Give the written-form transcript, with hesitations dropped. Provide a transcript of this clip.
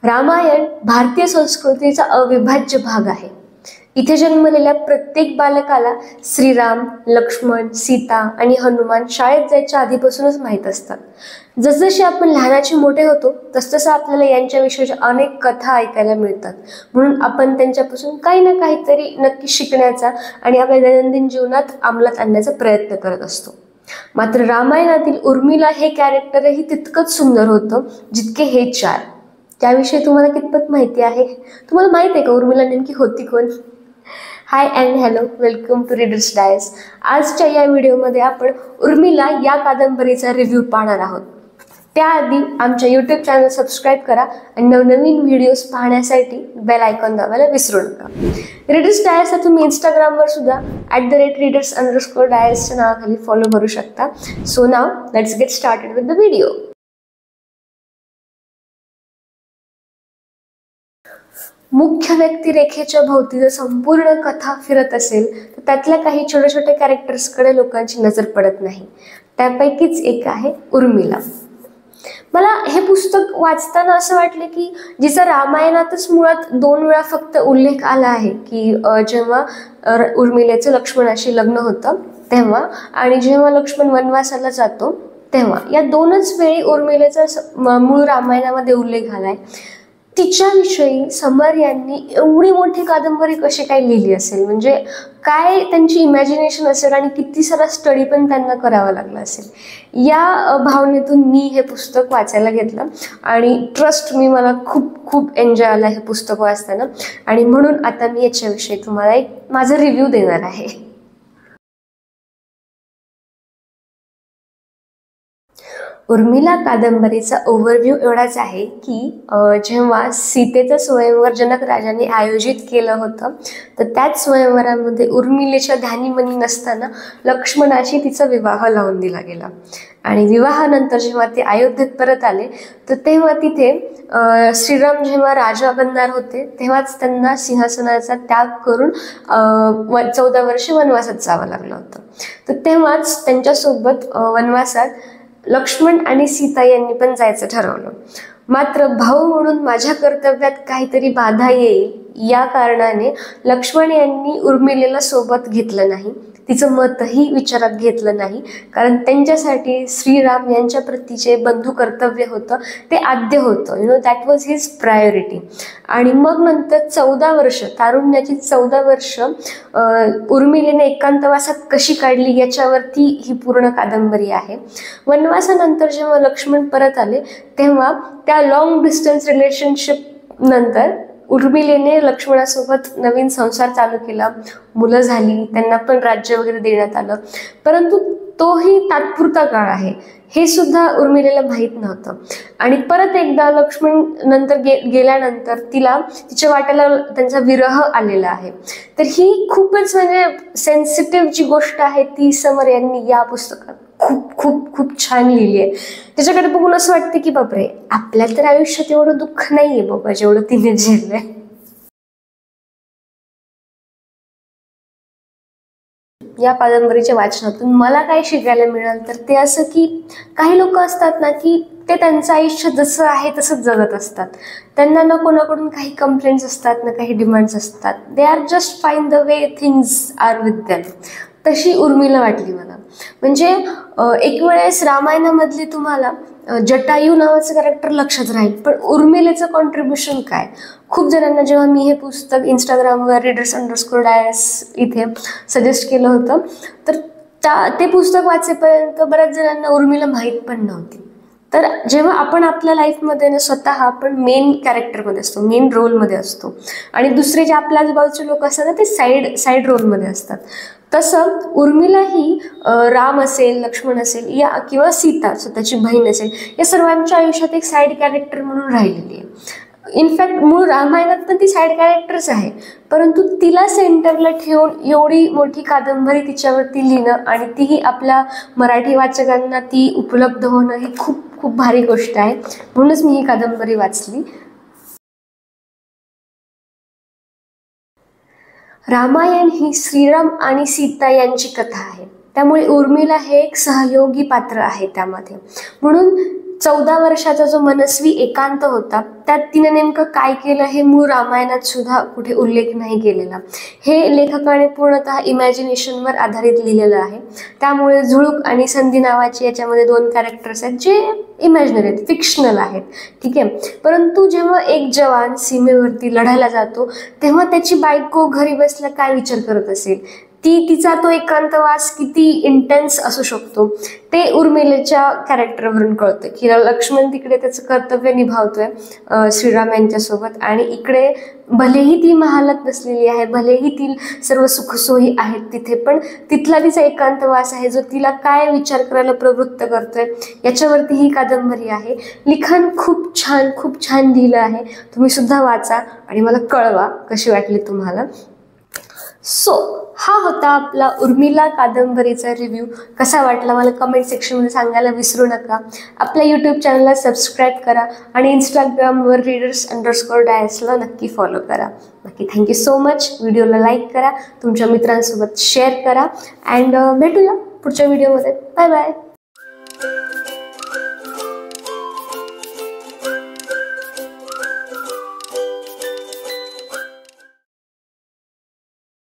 रामायण भारतीय संस्कृतीचा अविभाज्य भाग आहे। इथे जन्मलेल्या प्रत्येक बालकाला श्रीराम, लक्ष्मण, सीता आणि हनुमान शाळेत जायच्या आधीपासूनच माहीत असतात। जसजसे आपण लहानाचे मोठे होतो तसतसं आपल्याला यांच्याविषयीच्या अनेक कथा ऐकायला मिळतात, म्हणून आपण त्यांच्यापासून काही ना काहीतरी नक्की शिकण्याचा आणि आपल्या दैनंदिन जीवनात अंमलात आणण्याचा प्रयत्न करत असतो। मात्र रामायणातील उर्मिला हे कॅरेक्टरही तितकंच सुंदर होतं जितके हे चार। त्याविषयी तुम्हाला कितपत माहिती आहे? तुम्हाला माहित आहे का उर्मिला नेमकी होती कोण? Hi and hello, welcome to readers dice. आजच्या या व्हिडिओमध्ये आपण उर्मिला या कादंबरीचा रिव्ह्यू पाहणार आहोत। त्याआधी आमच्या यूट्यूब चॅनल सबस्क्राईब करा आणि नवनवीन व्हिडिओज पाहण्यासाठी बेल आयकॉन दाबायला विसरू नका। रीडर्स डायसला तुम्ही इंस्टाग्रामवर सुद्धा @readers_dias च्या नावाखाली फॉलो करू शकता। So now let's get started with the video. मुख्य व्यक्तिरेखेच्या भोवती जर संपूर्ण कथा फिरत असेल तर त्यातल्या काही छोटे छोटे कॅरेक्टर्सकडे लोकांची नजर पडत नाही। त्यापैकीच एक आहे उर्मिला। मला हे पुस्तक वाचताना असं वाटलं की जिचा रामायणातच मुळात 2 वेळा फक्त उल्लेख आला आहे की जेव्हा उर्मिलेचं लक्ष्मणाशी लग्न होतं तेव्हा आणि जेव्हा लक्ष्मण वनवासाला जातो तेव्हा, या 2च वेळी उर्मिलेचा मूळ रामायणामध्ये उल्लेख आलाय। तिच्याविषयी समर यांनी एवढी मोठी कादंबरी कशी काय लिहिली असेल, म्हणजे काय त्यांची इमॅजिनेशन असेल आणि किती सारा स्टडी पण त्यांना करावा लागला असेल। या भावनेतून मी हे पुस्तक वाचायला घेतलं आणि ट्रस्ट मी, मला खूप खूप एन्जॉय आला हे पुस्तक वाचताना आणि म्हणून आता मी याच्याविषयी तुम्हाला एक माझा रिव्ह्यू देणार आहे। उर्मिला कादंबरीचा ओव्हरव्ह्यू एवढाच आहे की जेव्हा सीतेचं स्वयंवर जनक राजाने आयोजित केलं होतं तर त्याच स्वयंवरामध्ये उर्मिलेच्या ध्यानीमनी नसताना लक्ष्मणाशी तिचा विवाह लावून दिला गेला आणि विवाहानंतर जेव्हा ते अयोध्येत परत आले तर तेव्हा तिथे श्रीराम जेव्हा राजा बनणार होते तेव्हाच त्यांना सिंहासनाचा त्याग करून 14 वर्षे वनवासात जावं लागलं होतं। तर तेव्हाच त्यांच्यासोबत वनवासात लक्ष्मण आणि सीता यांनी पण जायचं ठरवलं। मात्र भाऊ म्हणून माझ्या कर्तव्यात काहीतरी बाधा येईल या कारणाने लक्ष्मण यांनी उर्मिलेला सोबत घेतलं नाही, तिचं मतही विचारात घेतलं नाही, कारण त्यांच्यासाठी श्रीराम यांच्या प्रतीचे बंधू कर्तव्य होतं ते आद्य होतं, दॅट वॉज हिज प्रायोरिटी। आणि मग नंतर 14 वर्ष, तारुण्याची 14 वर्ष उर्मिलेने एकांतवासात कशी काढली याच्यावरती ही पूर्ण कादंबरी आहे। वनवासानंतर जेव्हा लक्ष्मण परत आले तेव्हा त्या लॉंग डिस्टन्स रिलेशनशिप नंतर उर्मिलेने लक्ष्मणासोबत नवीन संसार चालू केला, मुलं झाली, त्यांना पण राज्य वगैरे देण्यात आलं, परंतु तोही तात्पुरता काळ आहे हे सुद्धा उर्मिलेला माहीत नव्हतं। आणि परत एकदा लक्ष्मण नंतर गेल्यानंतर तिच्या वाट्याला त्यांचा विरह आलेला आहे। तर ही खूपच म्हणजे सेन्सिटिव्ह जी गोष्ट आहे ती समर यांनी या पुस्तकात खूप खूप खूप छान लिहिली आहे। त्याच्याकडे बघून असं वाटतं की बापरे, आपल्या तर आयुष्यात एवढं दुःख नाहीये बाबा जेवढं तिने झेललंय। या कादंबरीच्या वाचनातून मला काय शिकायला मिळालं तर ते असं की काही लोक असतात ना की ते त्यांचं आयुष्य जसं आहे तसंच जगत असतात, त्यांना ना कोणाकडून काही कंप्लेंट्स असतात ना काही डिमांड्स असतात, they are just fine the way things are with them. तशी उर्मिला वाटली मला। म्हणजे एक वेळेस रामायणामधली तुम्हाला जटायू नावाचं कॅरेक्टर लक्षात राहील, पण उर्मिलेचं कॉन्ट्रीब्युशन काय? खूप जणांना जेव्हा मी हे पुस्तक इंस्टाग्रामवर रीडर्स_डायस इथे सजेस्ट केलं होतं तर ते पुस्तक वाचेपर्यंत बऱ्याच जणांना उर्मिला माहीत पण नव्हती। तर जेव्हा आपण आपल्या लाईफमध्ये स्वतः आपण मेन कॅरेक्टरमध्ये असतो, मेन रोलमध्ये असतो आणि दुसरे जे आपल्या आजूबाजूचे लोक असतात ना ते साईड रोलमध्ये असतात, तसं उर्मिला ही राम असेल, लक्ष्मण असेल या किंवा सीता स्वतःची बहीण असेल या सर्वांच्या आयुष्यात एक साईड कॅरेक्टर म्हणून राहिलेली आहे। इनफॅक्ट मूळ रामायणात पण ती साईड कॅरेक्टरच आहे, परंतु तिला सेंटरला ठेवून एवढी मोठी कादंबरी तिच्यावरती लिहिणं आणि तीही आपल्या मराठी वाचकांना ती उपलब्ध होणं ही खूप खूप भारी गोष्ट आहे, म्हणूनच मी ही कादंबरी वाचली। रामायण ही श्रीराम आणि सीता यांची कथा आहे, त्यामुळे उर्मिला हे एक सहयोगी पात्र आहे त्यामध्ये। म्हणून 14 वर्षाचा जो मनस्वी एकांत होता त्यात तिने नेमकं काय केलं हे मूळ रामायणात सुद्धा कुठे उल्लेख नाही केलेला. हे लेखकाने पूर्णतः इमॅजिनेशनवर आधारित लिहिलेलं आहे. त्यामुळे झुळूक आणि संधी नावाचे याच्यामध्ये 2 कॅरेक्टर्स आहेत जे इमॅजिनरी आहेत, फिक्शनल आहेत. ठीक आहे. परंतु जेव्हा एक जवान सीमेवरती लढायला जातो तेव्हा त्याची बायको घरी बसल्या काय विचार करत असेल, तिचा तो एकांतवास किती इंटेन्स असू शकतो ते उर्मिलेच्या कॅरेक्टरवरून कळतं की लक्ष्मण तिकडे त्याचं कर्तव्य निभावतोय श्रीराम यांच्यासोबत, आणि इकडे भलेही ती महालात बसलेली आहे, भलेही ती सर्व सुखसोयी आहेत तिथे, पण तिथला तिचा एकांतवास आहे जो तिला काय विचार करायला प्रवृत्त करतोय याच्यावरती ही कादंबरी आहे. लिखाण खूप छान लिहिलं आहे. तुम्ही सुद्धा वाचा आणि मला कळवा कशी वाटली तुम्हाला. हा होता आपला उर्मिला कादंबरीचा रिव्ह्यू. कसा वाटला मला कमेंट सेक्शनमध्ये सांगायला विसरू नका. आपल्या यूट्यूब चॅनलला सबस्क्राईब करा आणि इंस्टाग्रामवर readers_diarsला नक्की फॉलो करा. बाकी थँक्यू सो मच. व्हिडिओला लाईक करा, तुमच्या मित्रांसोबत शेअर करा, अँड भेटूया पुढच्या व्हिडिओमध्ये. Bye bye.